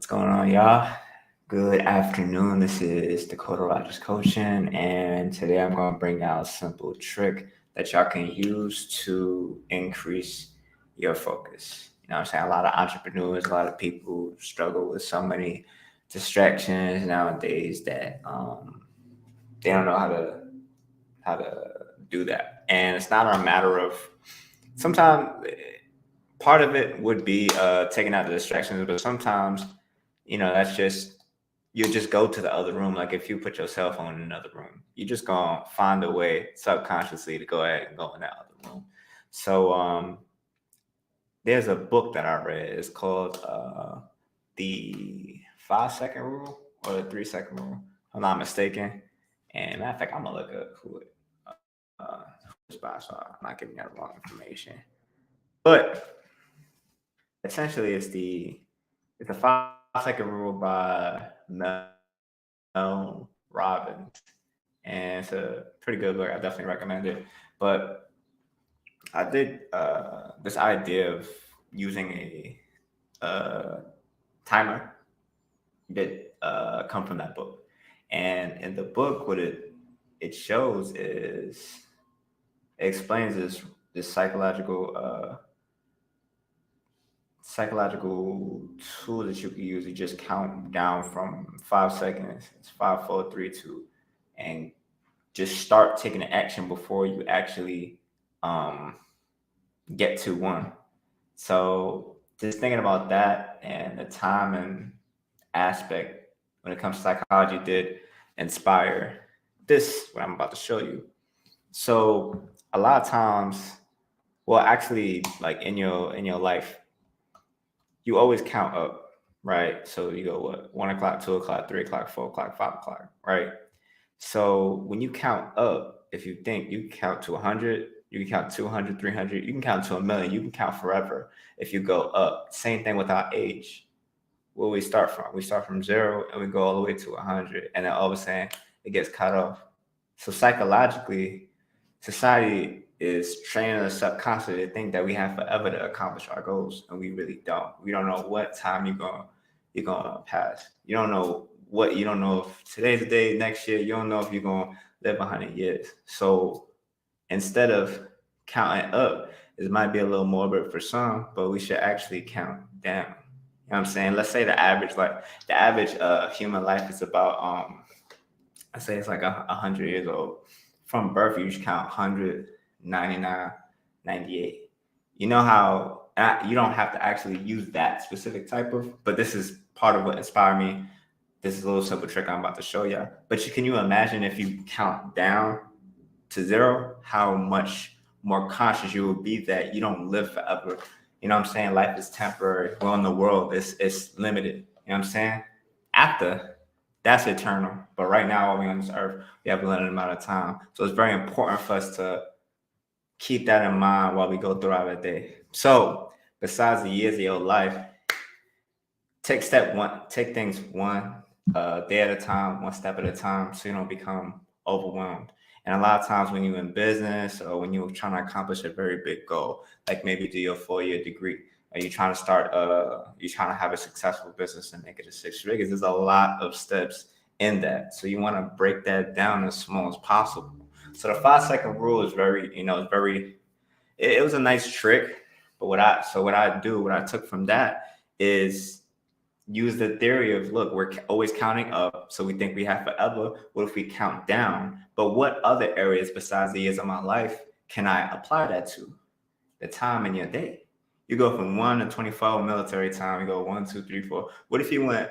What's going on, y'all? Good afternoon. This is Dakota Rogers Coaching, and today I'm going to bring out a simple trick that y'all can use to increase your focus. You know what I'm saying? A lot of entrepreneurs, a lot of people struggle with so many distractions nowadays that they don't know how to do that. And it's not a matter of sometimes part of it would be taking out the distractions, but sometimes that's just you just go to the other room. Like if you put your cell phone in another room, you just gonna find a way subconsciously to go ahead and go in that other room. So there's a book that I read. It's called the 5 second rule or the 3 second rule. If I'm not mistaken. And matter of fact, I'm gonna look up who it's by, so I'm not giving you the wrong information. But essentially, it's a 5 second rule by Mel Robbins, and it's a pretty good book. I definitely recommend it. But I did this idea of using a timer did come from that book, and in the book, what it shows is it explains this psychological tool that you can use to just count down from 5 seconds. It's 5, 4, 3, 2, and just start taking action before you actually get to one. So just thinking about that and the time and aspect when it comes to psychology did inspire this what I'm about to show you. So a lot of times, well, actually, like in your life, you always count up, right? So you go what 1 o'clock, 2 o'clock, 3 o'clock, 4 o'clock, 5 o'clock, right? So when you count up, if you think you can count to 100, you can count 200, 300, you can count to a million, you can count forever if you go up. Same thing with our age. Where we start from? We start from 0 and we go all the way to 100, and then all of a sudden it gets cut off. So psychologically, society is training us subconsciously to think that we have forever to accomplish our goals, and we really don't. We don't know what time you're gonna pass. You don't know if today's the day, next year. You don't know if you're gonna live 100 years. So instead of counting up, it might be a little morbid for some, but we should actually count down. You know what I'm saying? Let's say the average human life is about I say it's like 100 years old. From birth, you just count 100, 99, 98. You know how you don't have to actually use that specific type of, but this is part of what inspired me. This is a little simple trick I'm about to show you. But can you imagine if you count down to 0, how much more conscious you will be that you don't live forever? You know what I'm saying? Life is temporary. Well, in the world, it's limited. You know what I'm saying? After, that's eternal. But right now, while we're on this earth, we have a limited amount of time. So it's very important for us to keep that in mind while we go throughout the day. So besides the years of your life, take step one, take things one day at a time, one step at a time, so you don't become overwhelmed. And a lot of times when you're in business or when you're trying to accomplish a very big goal, like maybe do your 4-year degree, or you're trying to have a successful business and make it to 6 figures, there's a lot of steps in that. So you want to break that down as small as possible. So the 5 second rule is it was a nice trick, but what I took from that is use the theory of, look, we're always counting up, so we think we have forever. What if we count down? But what other areas besides the years of my life can I apply that to? The time in your day. You go from 1 to 24 military time, you go 1, 2, 3, 4. What if you went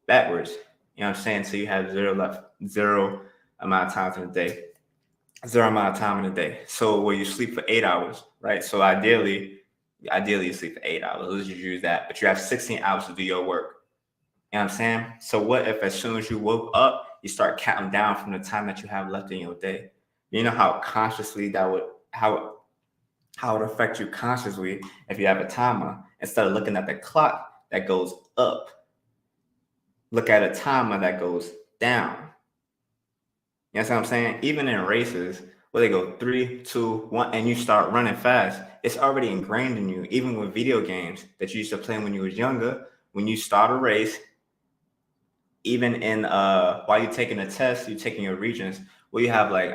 backwards? You know what I'm saying? So you have 0 left, 0 amount of time in the day, 0 amount of time in the day. So where you sleep for 8 hours, right? So ideally you sleep for 8 hours. Let's just use that. But you have 16 hours to do your work. You know what I'm saying? So what if as soon as you woke up, you start counting down from the time that you have left in your day? You know how consciously how it would affect you consciously if you have a timer. Instead of looking at the clock that goes up, look at a timer that goes down. You know what I'm saying? Even in races where they go 3, 2, 1, and you start running fast, it's already ingrained in you. Even with video games that you used to play when you was younger, when you start a race, even in while you're taking a test, you're taking your regents, where you have like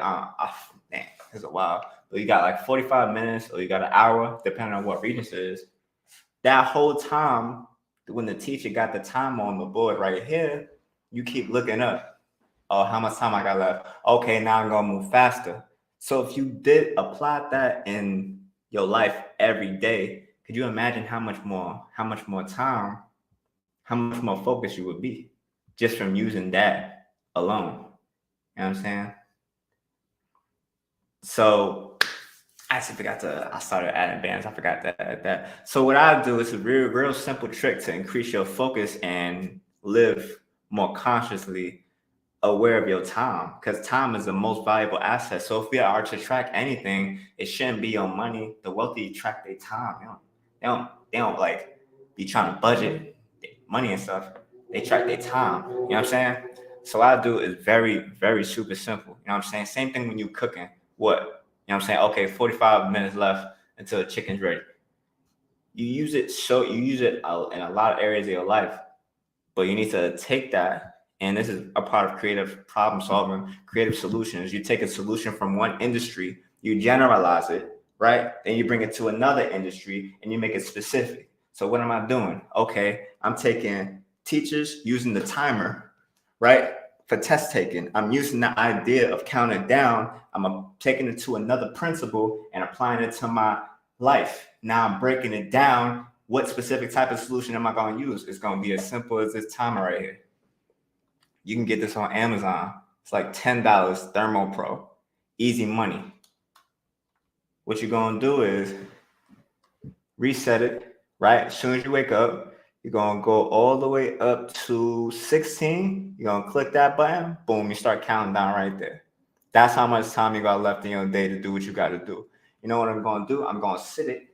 man, it's a while, but you got like 45 minutes or you got an hour, depending on what regents it is. That whole time, when the teacher got the time on the board right here, you keep looking up. Oh, how much time I got left? Okay, now I'm gonna move faster. So if you did apply that in your life every day, could you imagine how much more time, how much more focused you would be just from using that alone? You know what I'm saying? So I actually I started adding bands. I forgot that. So what I do is a real simple trick to increase your focus and live more consciously aware of your time, because time is the most valuable asset. So if we are to track anything, it shouldn't be your money. The wealthy track their time. They don't like be trying to budget money and stuff. They track their time. You know what I'm saying? So what I do is very super simple. You know what I'm saying? Same thing when you cooking. What? You know what I'm saying? Okay, 45 minutes left until the chicken's ready. You use it in a lot of areas of your life, but you need to take that. And this is a part of creative problem solving, creative solutions. You take a solution from one industry, you generalize it, right? Then you bring it to another industry and you make it specific. So what am I doing? Okay, I'm taking teachers using the timer, right? For test taking. I'm using the idea of counting down. I'm taking it to another principle and applying it to my life. Now I'm breaking it down. What specific type of solution am I going to use? It's going to be as simple as this timer right here. You can get this on Amazon. It's like $10, Thermo Pro. Easy money. What you're going to do is reset it, right? As soon as you wake up, you're going to go all the way up to 16. You're going to click that button. Boom, you start counting down right there. That's how much time you got left in your day to do what you got to do. You know what I'm going to do? I'm going to sit it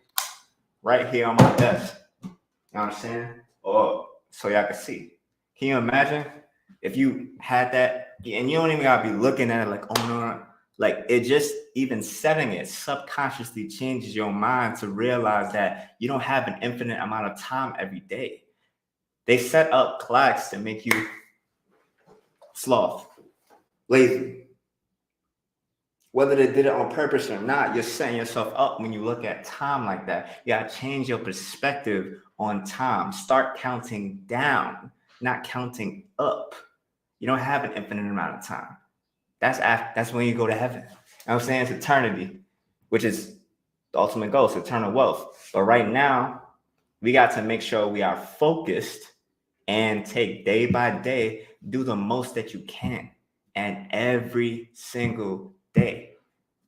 right here on my desk. You know what I'm saying? Or so y'all can see. Can you imagine if you had that, and you don't even gotta be looking at it like, oh no, like it just even setting it subconsciously changes your mind to realize that you don't have an infinite amount of time every day. They set up clocks to make you sloth, lazy. Whether they did it on purpose or not, you're setting yourself up when you look at time like that. You gotta change your perspective on time. Start counting down, not counting up. You don't have an infinite amount of time. That's when you go to heaven. You know what I'm saying? It's eternity, which is the ultimate goal. It's eternal wealth. But right now, we got to make sure we are focused and take day by day, do the most that you can. And every single day,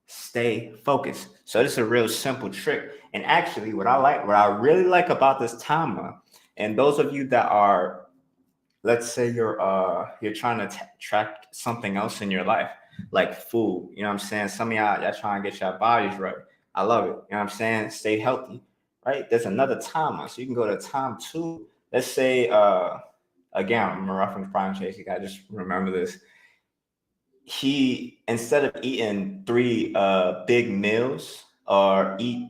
stay focused. So this is a real simple trick. And actually, what I really like about this timer, and those of you that are, let's say you're trying to track something else in your life, like food. You know what I'm saying? Some of y'all trying to get your bodies right. I love it. You know what I'm saying? Stay healthy, right? There's another timer, so you can go to time 2. Let's say again, I'm referencing Prime Chase. You gotta just remember this. He, instead of eating 3 big meals or eat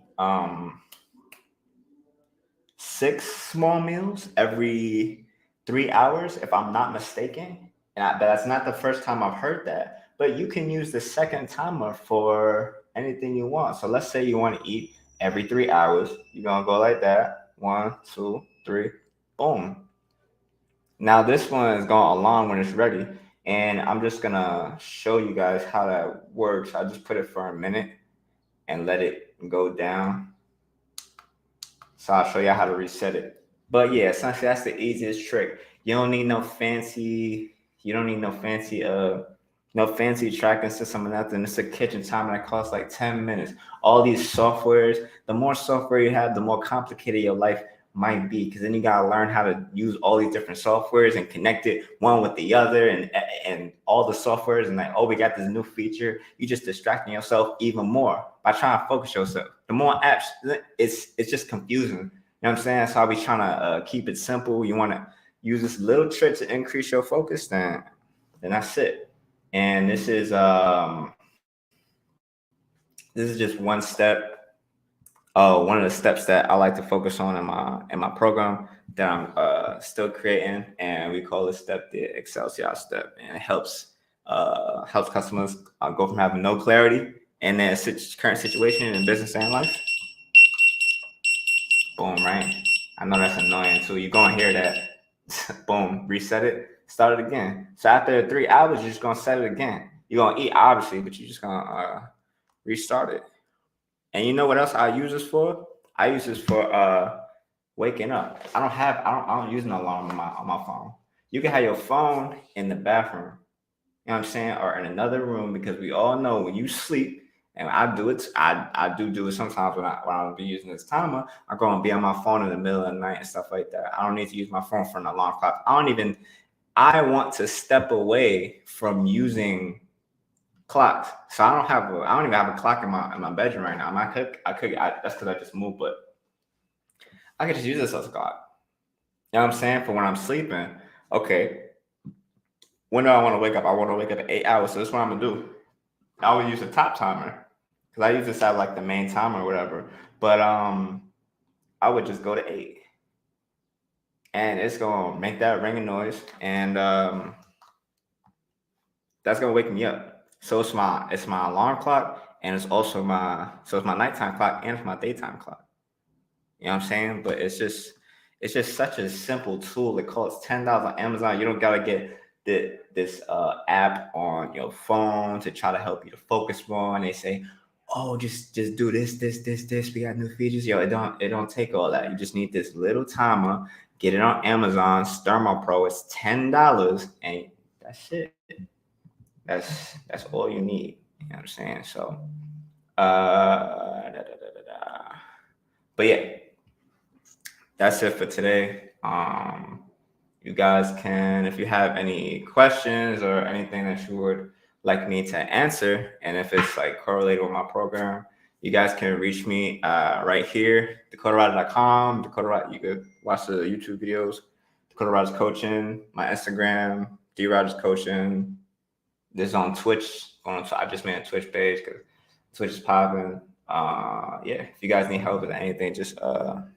6 small meals every 3 hours, if I'm not mistaken. But that's not the first time I've heard that. But you can use the second timer for anything you want. So let's say you want to eat every 3 hours. You're going to go like that. 1, 2, 3, boom. Now this one is going along when it's ready. And I'm just going to show you guys how that works. I just put it for a minute and let it go down. So I'll show you how to reset it. But yeah, essentially that's the easiest trick. You don't need no fancy tracking system or nothing. It's a kitchen timer that costs like 10 minutes. All these softwares, the more software you have, the more complicated your life might be, because then you gotta learn how to use all these different softwares and connect it one with the other, and all the softwares, and like, oh, we got this new feature. You just distracting yourself even more by trying to focus yourself. The more apps, it's just confusing. You know what I'm saying? That's how we trying to keep it simple. You want to use this little trick to increase your focus, then that's it. And this is just one step one of the steps that I like to focus on in my program that I'm still creating, and we call this step the Excelsior step, and it helps customers go from having no clarity in their current situation in business and life. Boom, right? I know that's annoying too. You're gonna hear that. Boom, reset it, start it again. So after 3 hours, you're just gonna set it again. You're gonna eat obviously, but you're just gonna restart it. And you know what else I use this for? I use this for waking up. I don't use an alarm on my phone. You can have your phone in the bathroom, you know what I'm saying, or in another room, because we all know when you sleep, and I do it, I do it sometimes when I'll be using this timer, I'm gonna be on my phone in the middle of the night and stuff like that. I don't need to use my phone for an alarm clock. I want to step away from using clocks. So I don't even have a clock in my bedroom right now. That's because I just moved, but I could just use this as a clock. You know what I'm saying? For when I'm sleeping. Okay. When do I want to wake up? I want to wake up at 8 hours. So that's what I'm gonna do. I would use a top timer because I use this at like the main timer or whatever. But I would just go to 8, and it's gonna make that ringing noise, and that's gonna wake me up. So it's my alarm clock, and it's also it's my nighttime clock and it's my daytime clock. You know what I'm saying? But it's just such a simple tool. It costs $10 on Amazon. You don't gotta get this app on your phone to try to help you to focus more. And they say, oh, just do this. We got new features. Yo, it don't take all that. You just need this little timer. Get it on Amazon, Thermo Pro. It's $10, and that's it. That's all you need. You know what I'm saying? So, but yeah, that's it for today. You guys can, if you have any questions or anything that you would like me to answer, and if it's like correlated with my program, you guys can reach me right here, dakotarada.com. You could watch the YouTube videos, Dakota Rogers Coaching, my Instagram, D Rogers Coaching. This is on Twitch. I just made a Twitch page because Twitch is popping. Yeah, if you guys need help with anything, just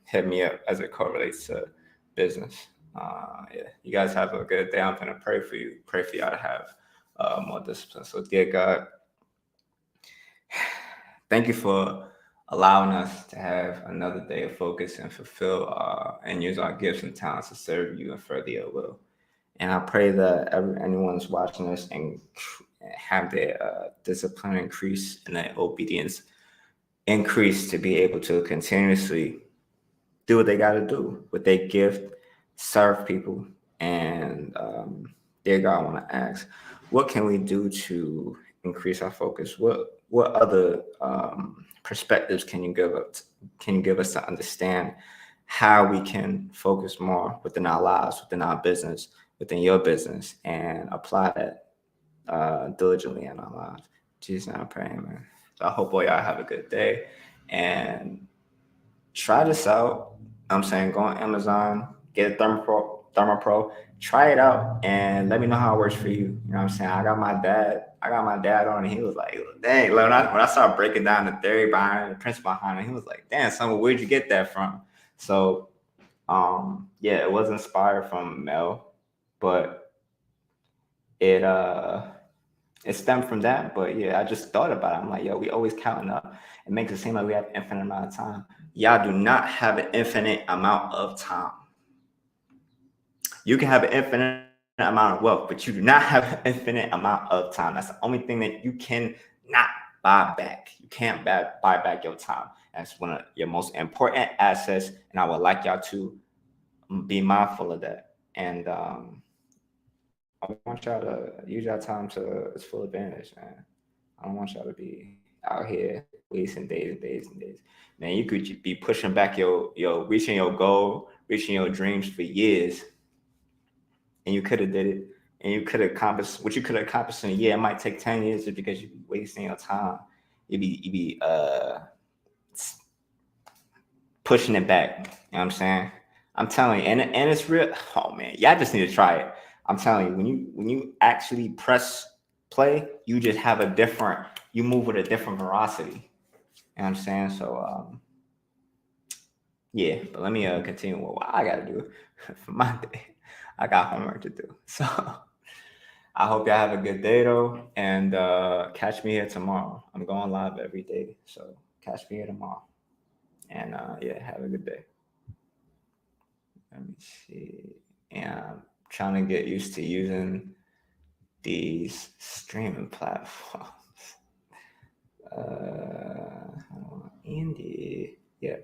hit me up as it correlates to business. Yeah, you guys have a good day. I'm gonna pray for you. Pray for y'all to have more discipline. So, dear God, thank you for allowing us to have another day of focus and fulfill and use our gifts and talents to serve you and further your will. And I pray that anyone's watching this and have their discipline increase and their obedience increase to be able to continuously do what they got to do with their gift, serve people. And dear God, I want to ask, what can we do to increase our focus? What other perspectives can you give us to understand how we can focus more within our lives, within our business, within your business, and apply that diligently in our lives? Jesus, I'm praying, man. So I hope all y'all have a good day and try this out. I'm saying go on Amazon, get a Thermo Pro, try it out, and let me know how it works for you. You know what I'm saying? I got my dad on, and he was like, dang, when I started breaking down the theory behind it, the principle behind it, he was like, damn, son, where'd you get that from? So yeah, it was inspired from Mel, but it stemmed from that. But yeah, I just thought about it. I'm like, yo, we always counting up. It makes it seem like we have infinite amount of time. Y'all do not have an infinite amount of time. You can have an infinite amount of wealth, but you do not have an infinite amount of time. That's the only thing that you can not buy back. You can't buy back your time. That's one of your most important assets, and I would like y'all to be mindful of that. And I want y'all to use your time to its full advantage, man. I don't want y'all to be out here wasting days and days and days. Man, you could be pushing back your reaching your goal, reaching your dreams for years, and you could have did it, and you could have accomplished what you could have accomplished in a year. It might take 10 years just because you be wasting your time. You be pushing it back. You know what I'm saying? I'm telling you, and it's real. Oh man, y'all just need to try it. I'm telling you, when you actually press play, you just have you move with a different velocity. You know what I'm saying? So Yeah, but let me continue with what I gotta do for my day. I got homework to do. So I hope y'all have a good day though, and catch me here tomorrow. I'm going live every day, so catch me here tomorrow. And yeah, have a good day. Let me see. And I'm trying to get used to using these streaming platforms. Andy, yeah.